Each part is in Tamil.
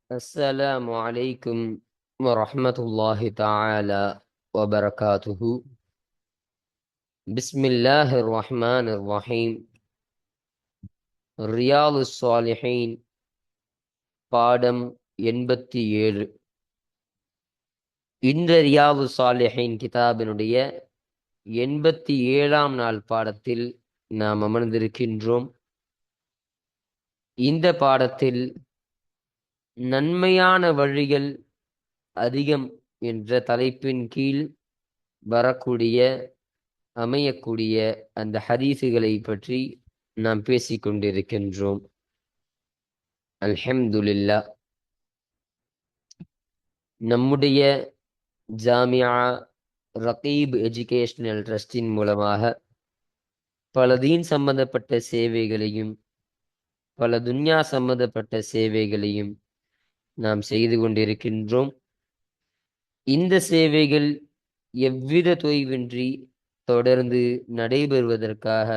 السلام عليكم ورحمة الله تعالى وبركاته. بسم الله الرحمن الرحيم. رياض الصالحين பாடம் 87. இந்த ரியாது சாலிஹீன் கிதாபினுடைய 87ஆம் நாள் பாடத்தில் நாம் அமர்ந்திருக்கின்றோம். இந்த பாடத்தில் நன்மையான வழிகள் அதிகம் என்ற தலைப்பின் கீழ் வரக்கூடிய அமையக்கூடிய அந்த ஹதீஸுகளை பற்றி நாம் பேசிக் கொண்டிருக்கின்றோம். அல்ஹம்துலில்லாஹ். நம்முடைய ஜாமியா ரகீப் எஜுகேஷனல் ட்ரஸ்டின் மூலமாக பல தீன் சம்பந்தப்பட்ட சேவைகளையும் பல துன்யா சம்பந்தப்பட்ட சேவைகளையும் நாம் செய்து கொண்டிருக்கின்றோம். இந்த சேவைகள் எவ்வித தொய்வின்றி தொடர்ந்து நடைபெறுவதற்காக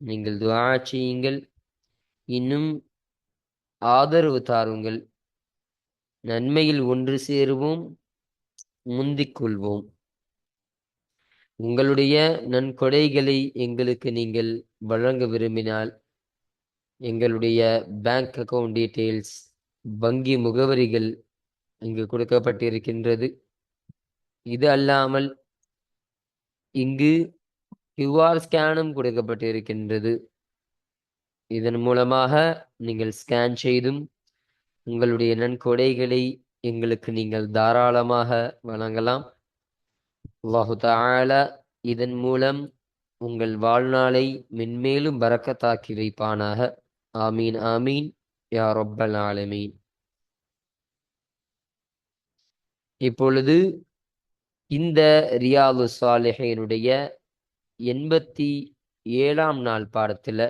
நீங்கள் துஆ செய்யுங்கள், இன்னும் ஆதரவு தாருங்கள். நன்மையில் ஒன்று சேருவோம், முந்திக் கொள்வோம். உங்களுடைய நன்கொடைகளை எங்களுக்கு நீங்கள் வழங்க விரும்பினால் எங்களுடைய பேங்க் அக்கவுண்ட் டீட்டெயில்ஸ், வங்கி முகவரிகள் இங்கு கொடுக்கப்பட்டிருக்கின்றது. இது அல்லாமல் இங்கு QR ஸ்கேனும் கொடுக்கப்பட்டிருக்கின்றது. இதன் மூலமாக நீங்கள் ஸ்கேன் செய்தும் உங்களுடைய நன்கொடைகளை எங்களுக்கு நீங்கள் தாராளமாக வழங்கலாம். அல்லாஹு தஆலா இதன் மூலம் உங்கள் வாழ்நாளை மென்மேலும் பரக்கத்தாக்கி வைப்பானாக. ஆமீன் ஆமீன் யா ரப்பல் ஆலமீன். இப்பொழுது இந்த ரியாது சாலிஹீனுடைய 87ஆம் நாள் பாடத்தில்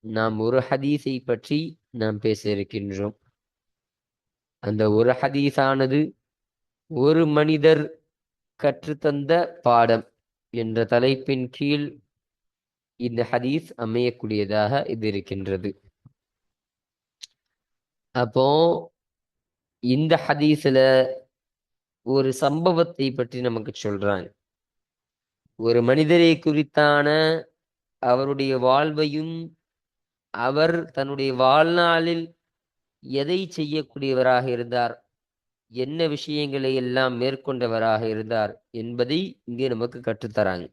நாம் ஒரு ஹதீஸை பற்றி நாம் பேச இருக்கின்றோம். அந்த ஒரு ஹதீஸானது ஒரு மனிதர் கற்றுத்தந்த பாடம் என்ற தலைப்பின் கீழ் இந்த ஹதீஸ் அமையக்கூடியதாக இது இருக்கின்றது. அப்போ இந்த ஹதீஸ்ல ஒரு சம்பவத்தை பற்றி நமக்கு சொல்றாங்க. ஒரு மனிதரை குறித்தான அவருடைய வாழ்வையும் அவர் தன்னுடைய வாழ்நாளில் எதை செய்யக்கூடியவராக இருந்தார், என்ன விஷயங்களை எல்லாம் மேற்கொண்டவராக இருந்தார் என்பதை இங்கே நமக்கு கற்றுத்தராங்க.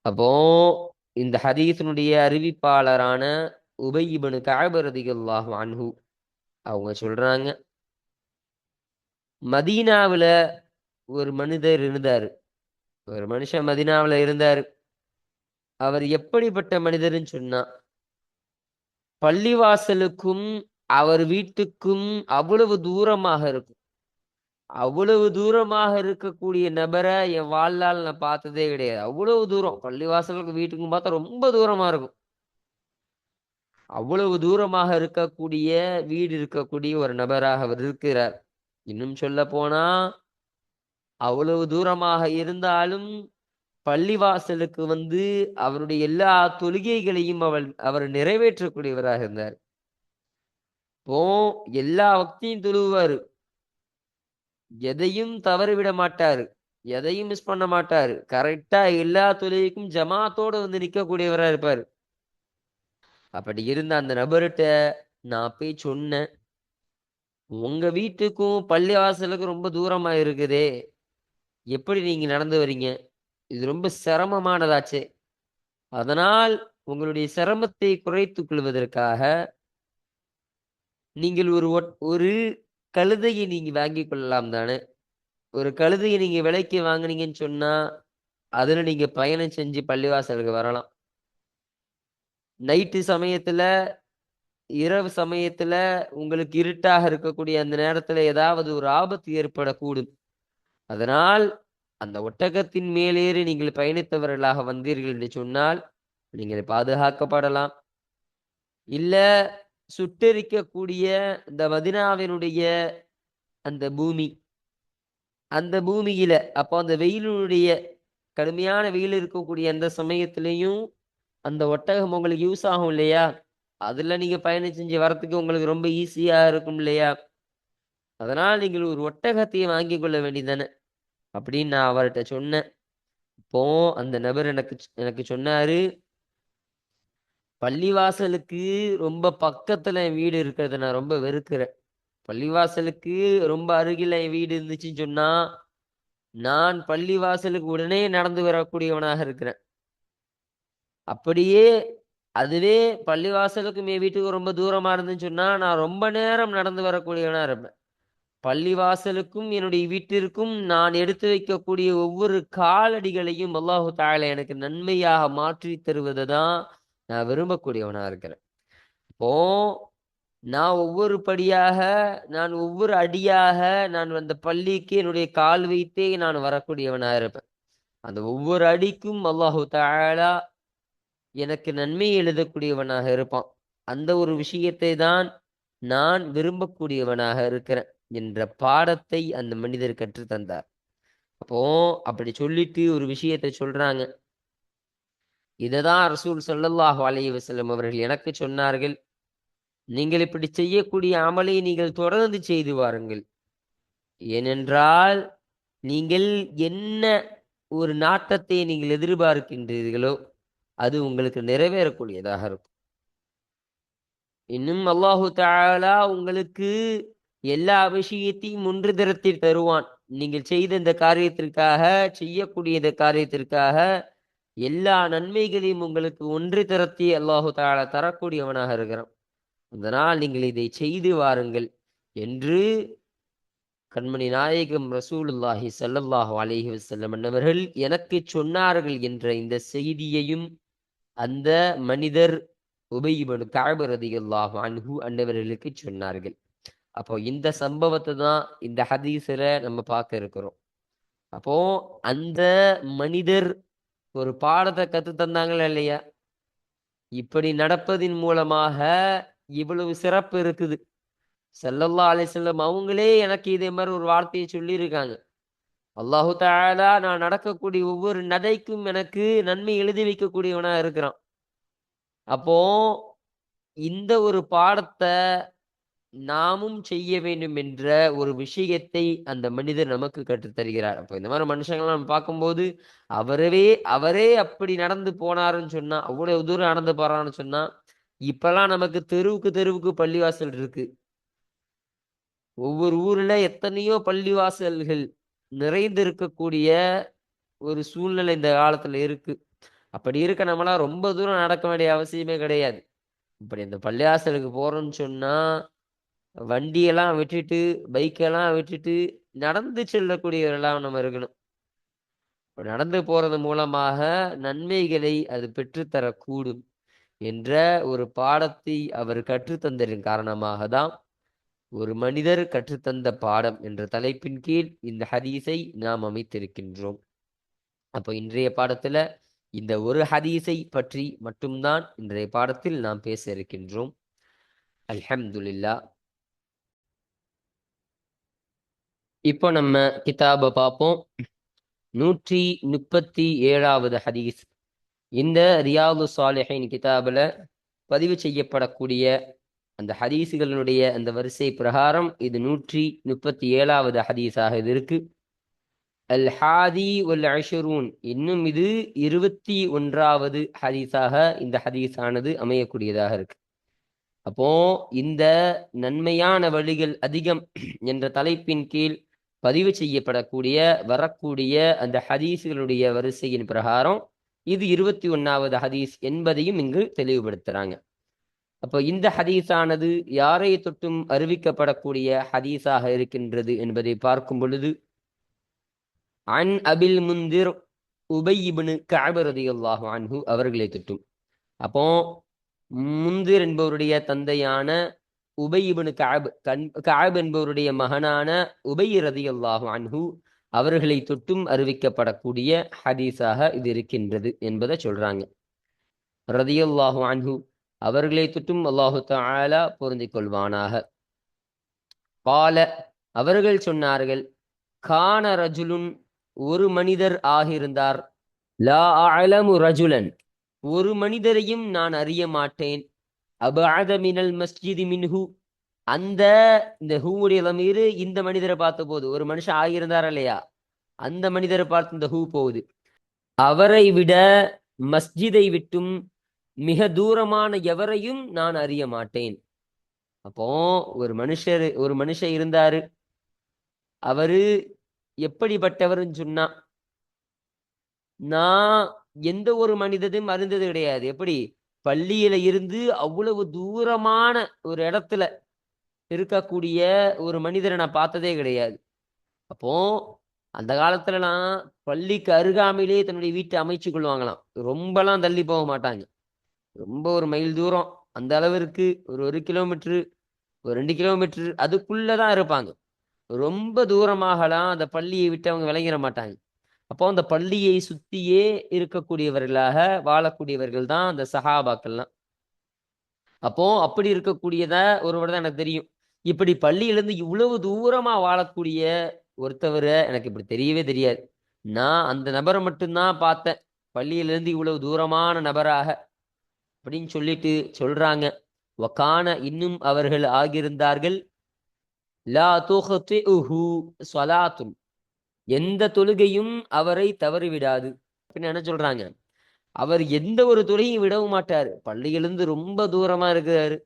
அப்போ இந்த ஹதீஸினுடைய அறிவிப்பாளரான உபய் இப்னு கஅப் ரலியல்லாஹு அன்ஹு அவங்க சொல்றாங்க, மதீனாவுல ஒரு மனிதர் இருந்தார். ஒரு மனுஷன் மதீனாவுல இருந்தார். அவர் எப்படிப்பட்ட மனிதர்னு சொன்னா, பள்ளிவாசலுக்கும் அவர் வீட்டுக்கும் அவ்வளவு தூரமாக இருக்கும். அவ்வளவு தூரமாக இருக்கக்கூடிய நபரை என் வாழ்நாள் நான் பார்த்ததே கிடையாது. அவ்வளவு தூரம், பள்ளிவாசலுக்கு வீட்டுக்கும் பார்த்தா ரொம்ப தூரமா இருக்கும். அவ்வளவு தூரமாக இருக்கக்கூடிய வீடு இருக்கக்கூடிய ஒரு நபராக அவர் இருக்கிறார். இன்னும் சொல்ல போனா, அவ்வளவு தூரமாக இருந்தாலும் பள்ளிவாசலுக்கு வந்து அவருடைய எல்லா தொழுகைகளையும் அவர் நிறைவேற்றக்கூடியவராக இருந்தார். இப்போ எல்லா வக்தையும் தொழுவாரு, எதையும் தவறு விட மாட்டாரு, எதையும் மிஸ் பண்ண மாட்டாரு. கரெக்டா எல்லா தொழுகைக்கும் ஜமாத்தோட வந்து நிற்கக்கூடியவரா இருப்பாரு. அப்படி இருந்த அந்த நபர்கிட்ட நான் போய் சொன்னேன், உங்க வீட்டுக்கும் பள்ளிவாசலுக்கும் ரொம்ப தூரமா இருக்குதே, எப்படி நீங்க நடந்து வரீங்க? இது ரொம்ப சிரமமானதாச்சே. அதனால் உங்களுடைய சிரமத்தை குறைத்துக் கொள்வதற்காக நீங்கள் ஒரு கழுதையை நீங்க வாங்கிக் கொள்ளலாம் தானே. ஒரு கழுதையை நீங்க விலைக்கு வாங்குனீங்கன்னு சொன்னா அதுல நீங்க பயணம் செஞ்சு பள்ளிவாசலுக்கு வரலாம். நைட்டு சமயத்துல, இரவு சமயத்துல உங்களுக்கு இருட்டாக இருக்கக்கூடிய அந்த நேரத்துல ஏதாவது ஒரு ஆபத்து ஏற்படக்கூடும். அதனால் அந்த ஒட்டகத்தின் மேலேறி நீங்கள் பயணித்தவர்களாக வந்தீர்கள் என்று சொன்னால் நீங்கள் பாதுகாக்கப்படலாம். இல்ல சுட்டெரிக்கக்கூடிய இந்த மதினாவினுடைய அந்த பூமி, அந்த பூமியில அப்போ அந்த வெயிலுடைய கடுமையான வெயில் இருக்கக்கூடிய அந்த சமயத்திலையும் அந்த ஒட்டகம் உங்களுக்கு யூஸ் ஆகும் இல்லையா? அதுல நீங்க பயணம் செஞ்சு வரத்துக்கு உங்களுக்கு ரொம்ப ஈஸியா இருக்கும் இல்லையா? அதனால் நீங்கள் ஒரு ஒட்டகத்தையே வாங்கி கொள்ள வேண்டியதானே அப்படின்னு நான் அவர்கிட்ட சொன்னேன். இப்போ அந்த நபர் எனக்கு சொன்னாரு, பள்ளிவாசலுக்கு ரொம்ப பக்கத்துல என் வீடு இருக்கிறத நான் ரொம்ப வெறுக்கிறேன். பள்ளிவாசலுக்கு ரொம்ப அருகில என் வீடு இருந்துச்சுன்னு சொன்னா நான் பள்ளிவாசலுக்கு உடனே நடந்து வரக்கூடியவனாக இருக்கிறேன். அப்படியே அதுவே பள்ளிவாசலுக்கும் என் வீட்டுக்கு ரொம்ப தூரமா இருந்துன்னு சொன்னா நான் ரொம்ப நேரம் நடந்து வரக்கூடியவனா இருப்பேன். பள்ளிவாசலுக்கும் என்னுடைய வீட்டிற்கும் நான் எடுத்து வைக்கக்கூடிய ஒவ்வொரு காலடிகளையும் அல்லாஹு தஆலா எனக்கு நன்மையாக மாற்றி தருவதை தான் நான் விரும்பக்கூடியவனா இருக்கிறேன். இப்போ நான் ஒவ்வொரு படியாக, நான் ஒவ்வொரு அடியாக நான் அந்த பள்ளிக்கு என்னுடைய கால் வைத்தே நான் வரக்கூடியவனா இருப்பேன். அந்த ஒவ்வொரு அடிக்கும் அல்லாஹு தஆலா எனக்கு நன்மை எழுதக்கூடியவனாக இருப்பான். அந்த ஒரு விஷயத்தை தான் நான் விரும்பக்கூடியவனாக இருக்கிறேன் என்ற பாடத்தை அந்த மனிதர் கற்றுத் தந்தார். அப்போ அப்படி சொல்லிட்டு ஒரு விஷயத்தை சொல்றாங்க. இததான் ரசூல் ஸல்லல்லாஹு அலைஹி வஸல்லம் அவர்கள் எனக்கு சொன்னார்கள். நீங்கள் இப்படி செய்யக்கூடிய அமலை நீங்கள் தொடர்ந்து செய்து வாருங்கள். ஏனென்றால் நீங்கள் என்ன ஒரு நாட்டத்தை நீங்கள் எதிர்பார்க்கின்றீர்களோ அது உங்களுக்கு நிறைவேறக்கூடியதாக இருக்கும். இன்னும் அல்லாஹு தஆலா உங்களுக்கு எல்லா விஷயத்தையும் ஒன்று திரட்டி தருவான். நீங்கள் செய்த இந்த காரியத்திற்காக, செய்யக்கூடிய இந்த காரியத்திற்காக எல்லா நன்மைகளையும் உங்களுக்கு ஒன்று திரட்டி அல்லாஹு தஆலா தரக்கூடியவனாக இருக்கிறான். அதனால் நீங்கள் இதை செய்து வாருங்கள் என்று கண்மணி நாயகம் ரசூலுல்லாஹி ஸல்லல்லாஹு அலைஹி வஸல்லம் அன்னவர்கள் எனக்கு சொன்னார்கள் என்ற இந்த செய்தியையும் அந்த மனிதர் உபய் இப்னு கஅப் ரலியல்லாஹு அன்ஹு அன்னவர்களுக்கு சொன்னார்கள். அப்போ இந்த சம்பவத்தை தான் இந்த ஹதீஸ்ல நம்ம பார்க்க இருக்கிறோம். அப்போ அந்த மனிதர் ஒரு பாடத்தை கத்து தந்தாங்களா இல்லையா? இப்படி நடப்பதின் மூலமாக இவ்வளவு சிறப்பு இருக்குது. ஸல்லல்லாஹு அலைஹி வஸல்லம் அவங்களே எனக்கு இதே மாதிரி ஒரு வார்த்தையை சொல்லியிருக்காங்க. அல்லாஹு தஆலா நான் நடக்கக்கூடிய ஒவ்வொரு நடைக்கும் எனக்கு நன்மை எழுதி வைக்கக்கூடியவனா இருக்கிறான். அப்போ இந்த ஒரு பாடத்தை நாமும் செய்ய வேண்டும் என்ற ஒரு விஷயத்தை அந்த மனிதர் நமக்கு கற்றுத் தருகிறார். அப்போ இந்த மாதிரி மனுஷங்களை நம்ம பார்க்கும்போது அவரவே அவரே அப்படி நடந்து போனாருன்னு சொன்னா, அவ்வளவு தூரம் நடந்து போறான்னு சொன்னா, இப்பெல்லாம் நமக்கு தெருவுக்கு தெருவுக்கு பள்ளிவாசல் இருக்கு. ஒவ்வொரு ஊர்ல எத்தனையோ பள்ளிவாசல்கள் நிறைந்து இருக்கக்கூடிய ஒரு சூழ்நிலை இந்த காலத்துல இருக்கு. அப்படி இருக்க நம்மளாம் ரொம்ப தூரம் நடக்க வேண்டிய அவசியமே கிடையாது. இப்படி இந்த பள்ளிவாசலுக்கு போறோம்னு சொன்னா வண்டியெல்லாம் விட்டுட்டு, பைக்கெல்லாம் விட்டுட்டு நடந்து செல்லக்கூடியவர்களா நம்ம இருக்கணும். நடந்து போறது மூலமாக நன்மைகளை அது பெற்றுத்தரக்கூடும் என்ற ஒரு பாடத்தை அவர் கற்றுத்தந்ததின் காரணமாக தான் ஒரு மனிதர் கற்றுத்தந்த பாடம் என்ற தலைப்பின் கீழ் இந்த ஹதீஸை நாம் அமைத்திருக்கின்றோம். அப்போ இன்றைய பாடத்துல இந்த ஒரு ஹதீஸை பற்றி மட்டும்தான் இன்றைய பாடத்தில் நாம் பேச இருக்கின்றோம். அல்ஹம்துலில்லாஹ். இப்போ நம்ம கிதாபை பார்ப்போம். 137வது ஹதீஸ். இந்த ரியாது ஸாலிஹீன் கிதாபில் பதிவு செய்யப்படக்கூடிய அந்த ஹதீஸுகளினுடைய அந்த வரிசை பிரகாரம் இது 137வது ஹதீஸாக இது இருக்கு. அல் ஹாதி வல் அஷ்ரூன், இன்னும் இது 21வது ஹதீஸாக இந்த ஹதீஸானது அமையக்கூடியதாக இருக்கு. அப்போ இந்த நன்மையான வழிகள் அதிகம் என்ற தலைப்பின் கீழ் பதிவு செய்யப்படக்கூடிய வரக்கூடிய அந்த ஹதீஸ்களுடைய வரிசையின் பிரகாரம் இது 21வது ஹதீஸ் என்பதையும் இங்கு தெளிவுபடுத்துறாங்க. அப்போ இந்த ஹதீஸானது யாரை தொட்டும் அறிவிக்கப்படக்கூடிய ஹதீஸாக இருக்கின்றது என்பதை பார்க்கும் பொழுது அன் அபில் முந்திர் உபய் இப்னு கஅப் ரலியல்லாஹு அன்ஹு அவர்களை தொட்டும். அப்போ முந்திர் என்பவருடைய தந்தையான உபய் இப்னு கஅப் என்பவருடைய மகனான உபய் ரலியல்லாஹு அன்ஹு அவர்களை தொட்டும் அறிவிக்கப்படக்கூடிய ஹதீஸாக இது இருக்கின்றது என்பதை சொல்றாங்க. ரலியல்லாஹு அன்ஹு அவர்களை தொட்டும் அல்லாஹு தஆலா பொருந்திக் கொள்வானாக. கால அவர்கள் சொன்னார்கள், கான ரஜுலுன் ஒரு மனிதர் ஆகியிருந்தார், லா அஅலமு ரஜுலன் ஒரு மனிதரையும் நான் அறிய மாட்டேன், அபஅத மினல் மஸ்ஜிதி மின்ஹு, அந்த இந்த ஹூவுடைய லமீரு இந்த மனிதரை பார்த்த போது, ஒரு மனுஷன் ஆகியிருந்தாரா இல்லையா, அந்த மனிதரை பார்த்து இந்த ஹூ போகுது. அவரை விட மஸ்ஜிதை விட்டும் மிக தூரமான எவரையும் நான் அறிய மாட்டேன். அப்போ ஒரு மனுஷர் இருந்தாரு. அவரு எப்படிப்பட்டவர்னு சொன்னா, நான் எந்த ஒரு மனிதனும் அறிந்தது கிடையாது. எப்படி பள்ளியில இருந்து அவ்வளவு தூரமான ஒரு இடத்துல இருக்கக்கூடிய ஒரு மனிதரை நான் பார்த்ததே கிடையாது. அப்போ அந்த காலத்துலலாம் பள்ளிக்கு அருகாமையிலே தன்னுடைய வீட்டை அமைச்சு கொள்வாங்களாம். ரொம்பலாம் தள்ளி போக மாட்டாங்க. ரொம்ப ஒரு மைல் தூரம், அந்த அளவிற்கு ஒரு 1 கிலோமீட்டர், ஒரு 2 கிலோமீட்டர் அதுக்குள்ளதான் இருப்பாங்க. ரொம்ப தூரமாகலாம் அந்த பள்ளியை விட்டு அவங்க விளங்கிட மாட்டாங்க. அப்போ அந்த பள்ளியை சுத்தியே இருக்கக்கூடியவர்களாக வாழக்கூடியவர்கள் தான் அந்த சஹாபாக்கள்லாம். அப்போ அப்படி இருக்கக்கூடியத ஒருவர் தான் எனக்கு தெரியும். இப்படி பள்ளியிலிருந்து இவ்வளவு தூரமா வாழக்கூடிய ஒருத்தவரை எனக்கு இப்படி தெரியவே தெரியாது. நான் அந்த நபரை மட்டும்தான் பார்த்தேன், பள்ளியிலிருந்து இவ்வளவு தூரமான நபராக அப்படின்னு சொல்லிட்டு சொல்றாங்க. வக்கான, இன்னும் அவர்கள் ஆகியிருந்தார்கள், லா துஹ்திஉஹு ஸலாத்துன், எந்த தொழுகையும் அவரை தவறிவிடாது அப்படின்னு என்ன சொல்றாங்க, அவர் எந்த ஒரு தொழுகையும் விடவும் மாட்டாரு. பள்ளியிலிருந்து ரொம்ப தூரமா இருக்கிறாரு,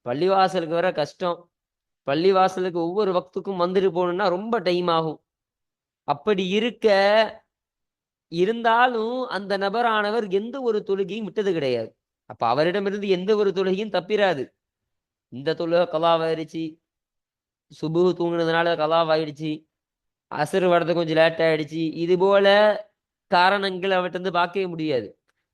பள்ளிவாசலுக்கு வர கஷ்டம், பள்ளிவாசலுக்கு ஒவ்வொரு வக்துக்கும் வந்துட்டு போகணும்னா ரொம்ப டைம் ஆகும். அப்படி இருந்தாலும் அந்த நபரானவர் எந்த ஒரு தொழுகையும் விட்டது கிடையாது. அப்ப அவரிடமிருந்து எந்த ஒரு தொழுகையும் தப்பிராது. இந்த தொழுகை கலாவாயிருச்சு, சுபுஹ் தூங்குனதுனால கலாவாயிடுச்சு, அசர் வரது கொஞ்சம் லேட் ஆயிடுச்சு, இது போல காரணங்கள் அவர்கிட்ட இருந்து பார்க்கவே முடியாது.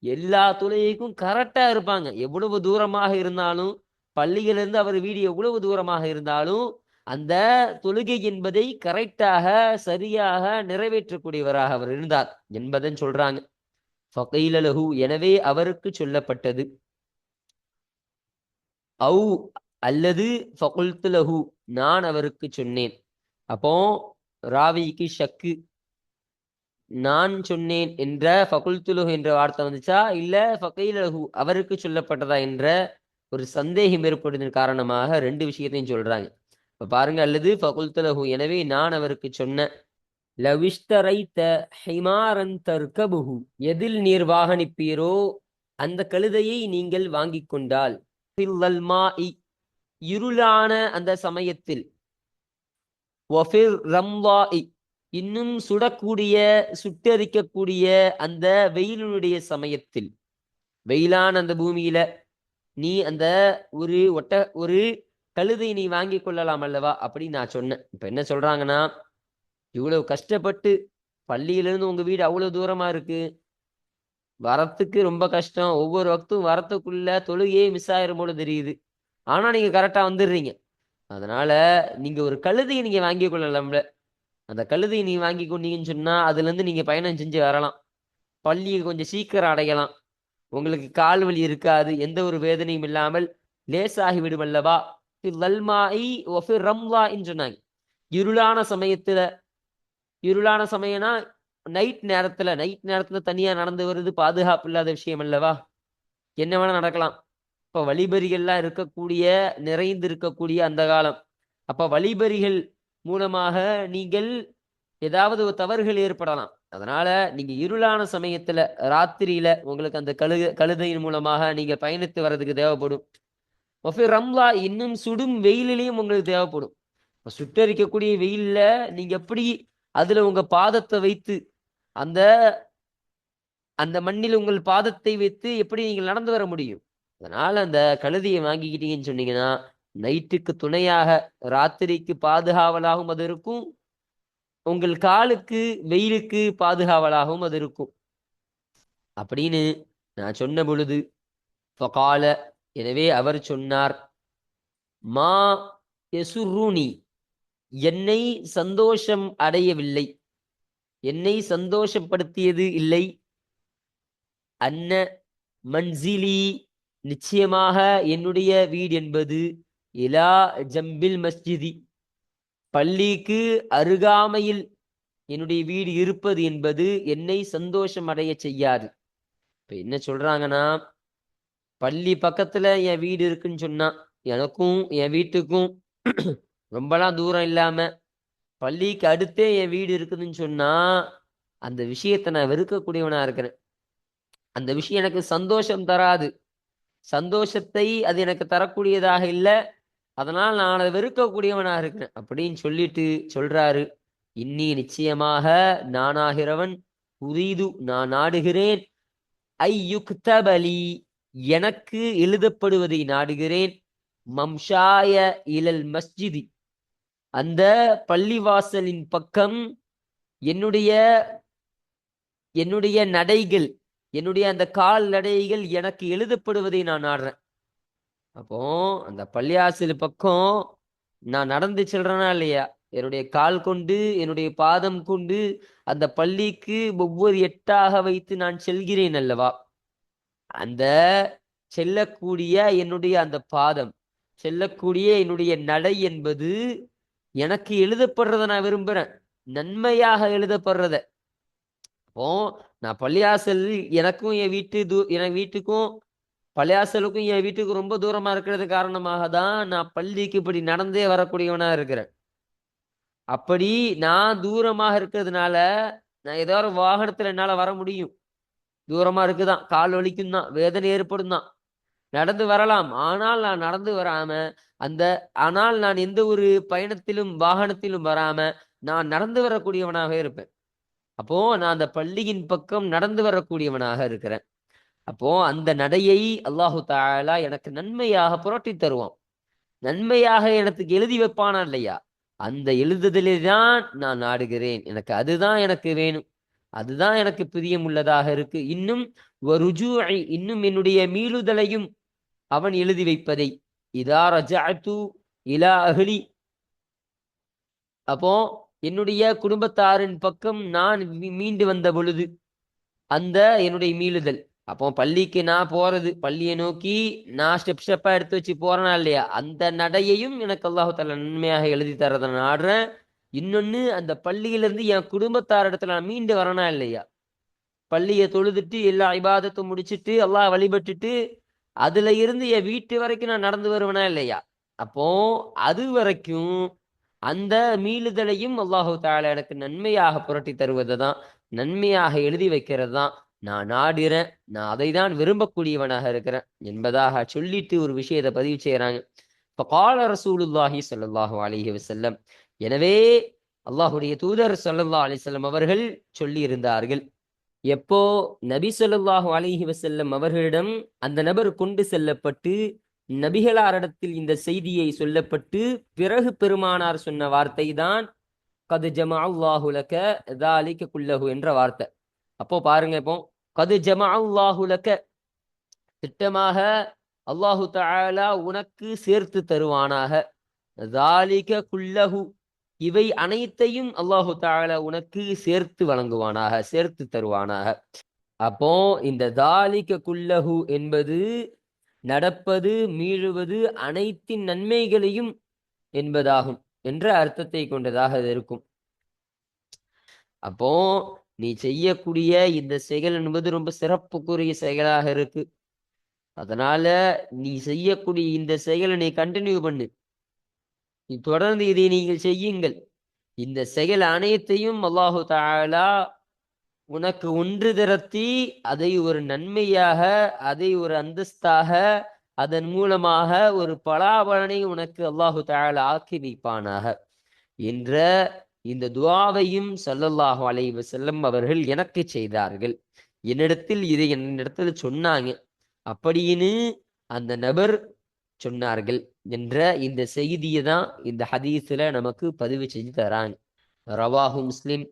எல்லா தொழுகைக்கும் கரெக்டா இருப்பாங்க. எவ்வளவு தூரமாக இருந்தாலும், பள்ளியிலிருந்து அவர் வீடு எவ்வளவு தூரமாக இருந்தாலும், அந்த தொழுகை என்பதை கரெக்டாக சரியாக நிறைவேற்றக்கூடியவராக அவர் இருந்தார் என்பதை சொல்றாங்க. ஃபகீல லஹு, எனவே அவருக்கு சொல்லப்பட்டது, அவு அல்லது ஃபகுல்து லஹு, நான் அவருக்கு சொன்னேன். அப்போ ராவிக்கு ஷக்கு, நான் சொன்னேன் என்ற ஃபகுல்துலஹு என்ற வார்த்தை வந்துச்சா, இல்ல ஃபகீலஹு அவருக்கு சொல்லப்பட்டதா என்ற ஒரு சந்தேகம் ஏற்படுவதன் காரணமாக ரெண்டு விஷயத்தையும் சொல்றாங்க. இப்ப பாருங்க, அல்லது ஃபகுல்துலஹு, எனவே நான் அவருக்கு சொன்னேன், லவிஷ்தரைத்த ஹிமாரன் தர்கபுஹு, எதில் நீர் வாகனிப்பீரோ அந்த கழுதையை நீங்கள் வாங்கிக் கொண்டால், ஃபில் மாஇ, இருளான அந்த சமயத்தில், வஃபிர் ரம்வாஇ, இன்னும் சுடக்கூடிய சுட்டரிக்கக்கூடிய அந்த வெயிலுடைய சமயத்தில், வெயிலான அந்த பூமியில நீ அந்த ஒரு கழுதை நீ வாங்கி கொள்ளலாம் அல்லவா அப்படின்னு நான் சொன்னேன். இப்ப என்ன சொல்றாங்கன்னா, இவ்வளவு கஷ்டப்பட்டு பள்ளியிலிருந்து உங்க வீடு அவ்வளவு தூரமா இருக்கு, வரத்துக்கு ரொம்ப கஷ்டம், ஒவ்வொரு வக்தும் வரத்துக்குள்ள தொழுகையே மிஸ் ஆயிரும் போல தெரியுது, ஆனா நீங்க கரெக்டா வந்துடுறீங்க, அதனால நீங்க ஒரு கழுதையை நீங்க வாங்கி கொள்ளலாம்ல, அந்த கழுதையை நீ வாங்கி கொண்டீங்கன்னு சொன்னா அதுல இருந்து நீங்க பயணம் செஞ்சு வரலாம், பள்ளியை கொஞ்சம் சீக்கிரம் அடையலாம், உங்களுக்கு கால் வலி இருக்காது, எந்த ஒரு வேதனையும் இல்லாமல் லேசாகி விடும் அல்லவா. சொன்னாங்க. இருளான சமயத்துல, இருளான சமயம்னா நைட் நேரத்துல தனியா நடந்து வருது பாதுகாப்பு இல்லாத விஷயம் அல்லவா, என்ன வேணா நடக்கலாம். இப்ப வழிபறிகள்லாம் இருக்கக்கூடிய, நிறைந்து இருக்கக்கூடிய அந்த காலம். அப்ப வழிபறிகள் மூலமாக நீங்கள் ஏதாவது ஒரு தவறுகள் ஏற்படலாம். அதனால நீங்க இருளான சமயத்துல ராத்திரியில உங்களுக்கு அந்த கழுதையின் மூலமாக நீங்க பயணித்து வர்றதுக்கு தேவைப்படும். ரம்லா, இன்னும் சுடும் வெயிலிலையும் உங்களுக்கு தேவைப்படும். சுட்டரிக்கக்கூடிய வெயில்ல நீங்க எப்படி அதுல உங்க பாதத்தை வைத்து அந்த அந்த மண்ணில் உங்கள் பாதத்தை வைத்து எப்படி நீங்கள் நடந்து வர முடியும். அதனால அந்த கழுதியை வாங்கிக்கிட்டீங்கன்னு சொன்னீங்கன்னா, நைட்டுக்கு துணையாக, ராத்திரிக்கு பாதுகாவலாகவும் அது இருக்கும், உங்கள் காலுக்கு வெயிலுக்கு பாதுகாவலாகவும் அது இருக்கும் அப்படின்னு நான் சொன்ன பொழுது, ஃபகால, எனவே அவர் சொன்னார், மா யசுருனி, என்னை சந்தோஷம் அடையவில்லை, என்னை சந்தோஷப்படுத்தியது இல்லை, அன்ன மன்சிலி, நிச்சயமாக என்னுடைய வீடு என்பது, இலா ஜம்பில் மஸ்ஜிதி, பள்ளிக்கு அருகாமையில் என்னுடைய வீடு இருப்பது என்பது என்னை சந்தோஷம் அடைய செய்யாது. இப்ப என்ன சொல்றாங்கன்னா, பள்ளி பக்கத்துல என் வீடு இருக்குன்னு சொன்னா, எனக்கும் என் வீட்டுக்கும் ரொம்பலாம் தூரம் இல்லாம பள்ளிக்கு அடுத்தே என் வீடு இருக்குதுன்னு சொன்னா, அந்த விஷயத்தை நான் வெறுக்கக்கூடியவனா இருக்கிறேன். அந்த விஷயம் எனக்கு சந்தோஷம் தராது. சந்தோஷத்தை அது எனக்கு தரக்கூடியதாக இல்லை. அதனால் நான் அதை வெறுக்கக்கூடியவனா இருக்கிறேன் அப்படின்னு சொல்லிட்டு சொல்றாரு, இன்னி நிச்சயமாக நானாகிறவன், புரிது நான் நாடுகிறேன், ஐயுக்தபலி எனக்கு எழுதப்படுவதை நாடுகிறேன், மம்ஷாய இலல் மஸ்ஜிதி அந்த பள்ளிவாசலின் பக்கம் என்னுடைய என்னுடைய நடைகள், என்னுடைய அந்த கால் நடைகள் எனக்கு எழுதப்படுவதை நான் நாடுறேன். அப்போ அந்த பள்ளியாசல் பக்கம் நான் நடந்து செல்றேனா இல்லையா, என்னுடைய கால் கொண்டு என்னுடைய பாதம் கொண்டு அந்த பள்ளிக்கு ஒவ்வொரு எட்டாக வைத்து நான் செல்கிறேன் அல்லவா, அந்த செல்லக்கூடிய என்னுடைய அந்த பாதம், செல்லக்கூடிய என்னுடைய நடை என்பது எனக்கு எழுதப்படுறத நான் விரும்புறேன், நன்மையாக எழுதப்படுறத. அப்போ நான் பள்ளியாசல் எனக்கும் என் வீட்டுக்கும் பள்ளியாசலுக்கும் என் வீட்டுக்கும் ரொம்ப தூரமா இருக்கிறது காரணமாக தான் நான் பள்ளிக்கு இப்படி நடந்தே வரக்கூடியவனா இருக்கிறேன். அப்படி நான் தூரமாக இருக்கிறதுனால நான் ஏதோ ஒரு வாகனத்துல என்னால வர முடியும். தூரமா இருக்குதான், கால் வலிக்கும் தான், வேதனை ஏற்படும் தான், நடந்து வரலாம். ஆனால் நான் நடந்து வராம அந்த ஆனால் நான் எந்த ஒரு பயணத்திலும் வாகனத்திலும் வராம நான் நடந்து வரக்கூடியவனாக இருப்பேன். அப்போ நான் அந்த பள்ளியின் பக்கம் நடந்து வரக்கூடியவனாக இருக்கிறேன். அப்போ அந்த நடையை அல்லாஹு தாலா எனக்கு நன்மையாக புரட்டி தருவான். நன்மையாக எனக்கு எழுதி வைப்பானா இல்லையா, அந்த எழுதுதலே தான் நான் நாடுகிறேன். எனக்கு அதுதான் எனக்கு வேணும், அதுதான் எனக்கு பிரியமுள்ளதாக இருக்கு. இன்னும் இன்னும் என்னுடைய மீளுதலையும் அவன் எழுதி வைப்பதை, இதா ரஜஅது இலா அஹ்லி அப்போ என்னுடைய குடும்பத்தாரின் பக்கம் நான் மீண்டு வந்த பொழுது அந்த என்னுடைய மீளுதல். அப்போ பள்ளிக்கு நான் போறது, பள்ளியை நோக்கி நான் ஸ்டெப்பா எடுத்து வச்சு போறேனா இல்லையா, அந்த நடையையும் எனக்கு அல்லாஹு தாலா நன்மையாக எழுதி தரதை நான் ஆடுறேன். இன்னொன்னு, அந்த பள்ளியிலிருந்து என் குடும்பத்தார் இடத்துல நான் மீண்டு வரனா இல்லையா, பள்ளியை தொழுதுட்டு எல்லா இபாதத்தும் முடிச்சுட்டு அல்லாஹ் வழிபட்டுட்டு அதுல இருந்து என் வீட்டு வரைக்கும் நான் நடந்து வருவேனா இல்லையா, அப்போ அது வரைக்கும் அந்த மீளுதலையும் அல்லாஹு தாலா எனக்கு நன்மையாக புரட்டி தருவதை தான், நன்மையாக எழுதி வைக்கிறது தான் நான் நாடுறேன். நான் அதை தான் விரும்பக்கூடியவனாக இருக்கிறேன் என்பதாக சொல்லிட்டு ஒரு விஷயத்தை பதிவு செய்யறாங்க. இப்ப கால ரசூலுல்லாஹி ஸல்லல்லாஹு அலைஹி வஸல்லம், எனவே அல்லாஹுடைய தூதர் ஸல்லல்லாஹு அலைஹி வஸல்லம் அவர்கள் சொல்லி இருந்தார்கள். எப்போ நபி ஸல்லல்லாஹு அலைஹி வஸல்லம் அவர்களிடம் அந்த நபர் கொண்டு செல்லப்பட்டு நபிகளாரிடத்தில் இந்த செய்தியை சொல்லப்பட்டு பிறகு பெருமானார் சொன்ன வார்த்தை தான் கது ஜமஅல்லாஹு லக ذلك குல்லஹு என்ற வார்த்தை. அப்போ பாருங்க, இப்போ கது ஜமஅல்லாஹு லக திட்டமாக அல்லாஹு தஆலா உனக்கு சேர்த்து தருவானாக, ذلك குல்லஹு இவை அனைத்தையும் அல்லாஹு தஆலா உனக்கு சேர்த்து வழங்குவானாக, சேர்த்து தருவானாக. அப்போ இந்த தாலிக குல்லஹு என்பது நடப்பது, மீழுவது, அனைத்தின் நன்மைகளையும் என்பதாகும் என்ற அர்த்தத்தை கொண்டதாக இருக்கும். அப்போ நீ செய்யக்கூடிய இந்த செயல் என்பது ரொம்ப சிறப்புக்குரிய செயலாக இருக்கு. அதனால நீ செய்யக்கூடிய இந்த செயலை நீ கண்டினியூ பண்ணு, நீ தொடர்ந்து இதை நீங்கள் செய்யுங்கள். இந்த செயல் அனைத்தையும் அல்லாஹு தஆலா உனக்கு ஒன்று திரட்டி அதை ஒரு நன்மையாக, அதை ஒரு அந்தஸ்தாக, அதன் மூலமாக ஒரு பலாபலனை உனக்கு அல்லாஹு தஆலா ஆக்கி வைப்பானாக என்ற இந்த துஆவையும் ஸல்லல்லாஹு அலைஹி வஸல்லம் அவர்கள் எனக்கு செய்தார்கள். என்னிடத்தில் சொன்னாங்க அப்படின்னு அந்த நபர் சொன்னார்கள் என்ற இந்த செய்தியை தான் இந்த ஹதீஸ்ல நமக்கு பதிவு செஞ்சு தராங்க. ரவாஹு முஸ்லிம்,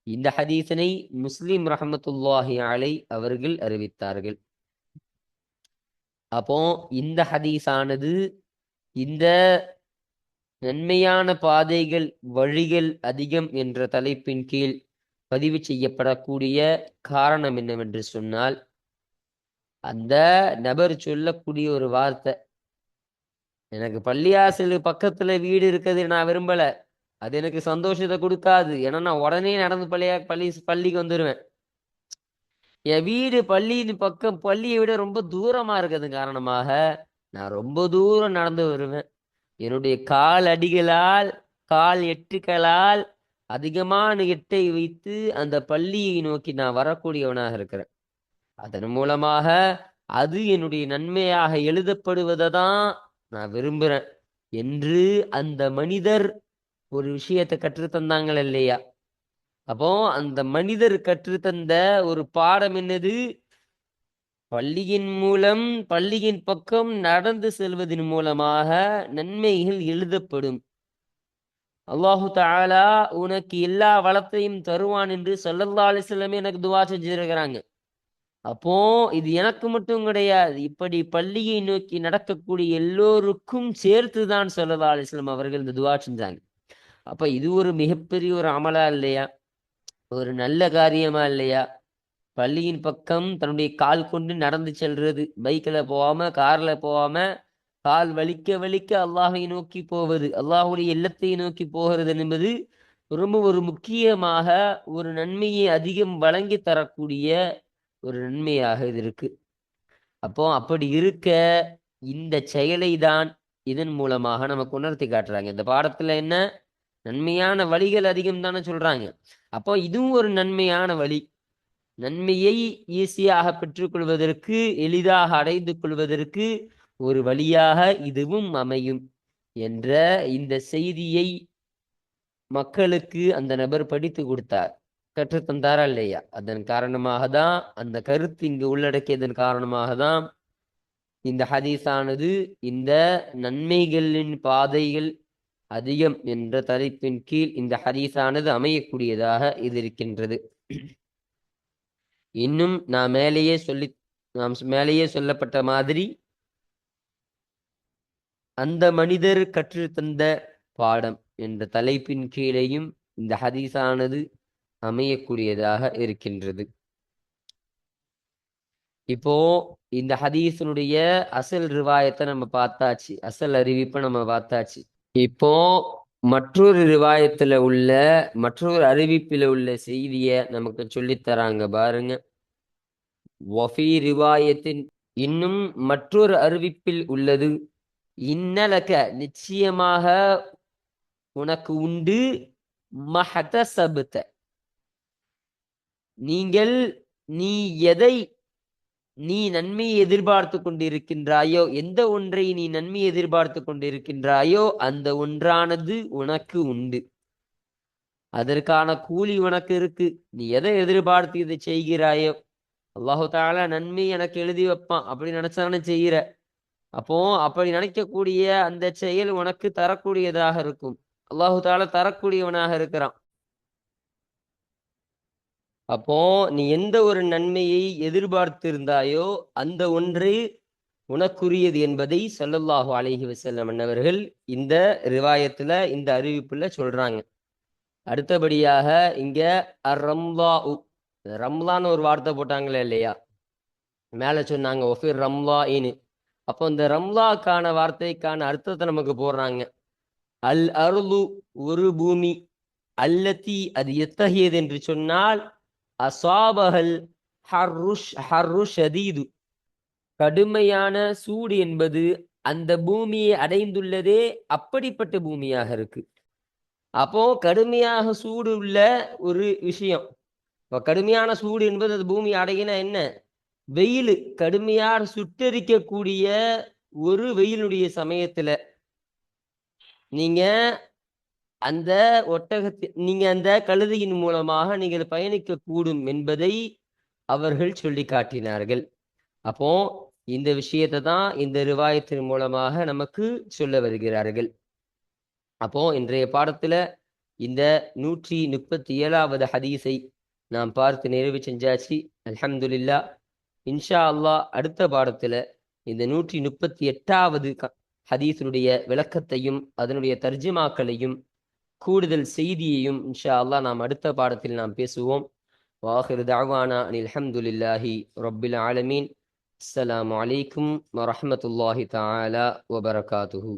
இந்த ஹதீஸனை முஸ்லிம் ரஹமத்துல்லாஹி அலை அவர்கள் அறிவித்தார்கள். அப்போ இந்த ஹதீஸானது இந்த நன்மையான பாதைகள், வழிகள் அதிகம் என்ற தலைப்பின் கீழ் பதிவு செய்யப்படக்கூடிய காரணம் என்னவென்று சொன்னால், அந்த நபர் சொல்லக்கூடிய ஒரு வார்த்தை, எனக்கு பள்ளியாசல் பக்கத்துல வீடு இருக்கிறது நான் விரும்பல, அது எனக்கு சந்தோஷத்தை கொடுக்காது, ஏன்னா நான் உடனே நடந்து பள்ளிக்கு வந்துடுவேன். என் வீடு பள்ளியின் பக்கம் பள்ளியை விட ரொம்ப தூரமா இருக்கிறது காரணமாக நான் ரொம்ப தூரம் நடந்து வருவேன். என்னுடைய கால் அடிகளால், கால் எட்டுகளால் அதிகமான எட்டை வைத்து அந்த பள்ளியை நோக்கி நான் வரக்கூடியவனாக இருக்கிறேன். அதன் மூலமாக அது என்னுடைய நன்மையாக எழுதப்படுவதை தான் நான் விரும்புறேன் என்று அந்த மனிதர் ஒரு விஷயத்தை கற்றுத்தந்தாங்கள் இல்லையா? அப்போ அந்த மனிதர் கற்றுத்தந்த ஒரு பாடம் என்னது? பள்ளியின் மூலம், பள்ளியின் பக்கம் நடந்து செல்வதன் மூலமாக நன்மைகள் எழுதப்படும். அல்லாஹு தஆலா உனக்கு எல்லா வளத்தையும் தருவான் என்று ஸல்லல்லாஹு அலைஹி வஸல்லம் எனக்கு துவா செஞ்சிருக்கிறாங்க. அப்போ இது எனக்கு மட்டும் கிடையாது, இப்படி பள்ளியை நோக்கி நடக்கக்கூடிய எல்லோருக்கும் சேர்த்துதான் ஸல்லல்லாஹு அலைஹி வஸல்லம் அவர்கள் இந்த துவா செஞ்சாங்க. அப்ப இது ஒரு மிகப்பெரிய ஒரு அமலா இல்லையா? ஒரு நல்ல காரியமா இல்லையா? பள்ளியின் பக்கம் தன்னுடைய கால் கொண்டு நடந்து செல்றது, பைக்கில் போகாம கார்ல போகாம கால் வலிக்க வலிக்க அல்லாஹை நோக்கி போவது, அல்லாஹுடைய இல்லத்தை நோக்கி போகிறது என்பது ரொம்ப ஒரு முக்கியமாக ஒரு நன்மையை அதிகம் வழங்கி தரக்கூடிய ஒரு நன்மையாக இது இருக்கு. அப்போ அப்படி இருக்க இந்த செயலை தான் இதன் மூலமாக நமக்கு உணர்த்தி காட்டுறாங்க. இந்த பாடத்துல என்ன நன்மையான வழிகள் அதிகம் தானே சொல்றாங்க. அப்போ இதுவும் ஒரு நன்மையான வழி. நன்மையை ஈஸியாக பெற்றுக்கொள்வதற்கு, எளிதாக அடைந்து கொள்வதற்கு ஒரு வழியாக இதுவும் அமையும் என்ற இந்த செய்தியை மக்களுக்கு அந்த நபர் படித்து கொடுத்தார், கற்றுத்தந்தாரா இல்லையா? அதன் காரணமாக தான், அந்த கருத்து இங்கு உள்ளடக்கியதன் காரணமாக தான் இந்த ஹதீஸானது இந்த நன்மைகளின் பாதைகள் அதிகம் என்ற தலைப்பின் கீழ் இந்த ஹதீஸானது அமையக்கூடியதாக இது இருக்கின்றது. இன்னும் நாம் மேலேயே சொல்லப்பட்ட மாதிரி அந்த மனிதர் கற்றுத்தந்த பாடம் என்ற தலைப்பின் கீழேயும் இந்த ஹதீஸானது அமையக்கூடியதாக இருக்கின்றது. இப்போ இந்த ஹதீஸினுடைய அசல் ரிவாயத்தை நம்ம பார்த்தாச்சு, அசல் அறிவிப்பை நம்ம பார்த்தாச்சு. இப்போ மற்றொரு ரிவாயத்துல உள்ள, மற்றொரு அறிவிப்பில் உள்ள செய்தியை நமக்கு சொல்லித்தராங்க பாருங்க. வஃபி ரிவாயத்தின், இன்னும் மற்றொரு அறிவிப்பில் உள்ளது, இன்னலக நிச்சயமாக உனக்கு உண்டு, மஹதசப்த நீங்கள், நீ எதை நீ நன்மையை எதிர்பார்த்து கொண்டிருக்கின்றாயோ, எந்த ஒன்றை நீ நன்மை எதிர்பார்த்து கொண்டிருக்கின்றாயோ அந்த ஒன்றானது உனக்கு உண்டு, அதற்கான கூலி உனக்கு இருக்கு. நீ எதை எதிர்பார்த்து இதை செய்கிறாயோ, அல்லாஹு தஆலா நன்மை எனக்கு எழுதி வைப்பான் அப்படி நினைச்சானே செய்கிற, அப்போ அப்படி நினைக்கக்கூடிய அந்த செயல் உனக்கு தரக்கூடியதாக இருக்கும். அல்லாஹு தஆலா தரக்கூடியவனாக இருக்கிறான். அப்போ நீ எந்த ஒரு நன்மையை எதிர்பார்த்திருந்தாயோ அந்த ஒன்று உனக்குரியது என்பதை ஸல்லல்லாஹு அலைஹி வஸல்லம் அன்னவர்கள் இந்த ரிவாயத்துல, இந்த அறிவிப்புல சொல்றாங்க. அடுத்தபடியாக இங்க ரம்லா, ரம்லான்னு ஒரு வார்த்தை போட்டாங்களே இல்லையா? மேல சொன்னாங்க ஒஃபிர் ரம்லா இனு. அப்போ இந்த ரம்லாக்கான வார்த்தைக்கான அர்த்தத்தை நமக்கு போடுறாங்க. அல் அருளு ஒரு பூமி, அல்லத்தி அது எத்தகையது என்று சொன்னால், அசாபஹல் ஹர்ரு ஷதீது கடுமையான சூடு என்பது அந்த பூமியை அடைந்துள்ளதே அப்படிப்பட்ட பூமியாக இருக்கு. அப்போ கடுமையாக சூடு உள்ள ஒரு விஷயம், இப்போ கடுமையான சூடு என்பது அது பூமி அடையினா என்ன, வெயில் கடுமையாக சுட்டரிக்கக்கூடிய ஒரு வெயிலுடைய சமயத்துல நீங்க அந்த நீங்க அந்த கழுதையின் மூலமாக நீங்கள் பயணிக்க கூடும் என்பதை அவர்கள் சொல்லி காட்டினார்கள். அப்போ இந்த விஷயத்தை தான் இந்த ரிவாயத்தின் மூலமாக நமக்கு சொல்ல வருகிறார்கள். அப்போ இன்றைய பாடத்துல இந்த 137வது ஹதீஸை நாம் பார்த்து நிறைவு செஞ்சாச்சு. அல்ஹம்துலில்லாஹ். இன்ஷா அல்லாஹ் அடுத்த பாடத்துல இந்த 138வது ஹதீஸினுடைய விளக்கத்தையும் அதனுடைய தர்ஜுமாக்களையும் கூடுதல் செய்தியையும் இன்ஷா அல்லாஹ் நாம் அடுத்த பாடத்தில் நாம் பேசுவோம். வாஹிரு தஅவானா அனில் ஹம்துலில்லாஹி ரப்பில் ஆலமீன். அஸ்ஸலாமு அலைக்கும் வரஹ்மத்துல்லாஹி தஆலா வபரகாத்துஹு.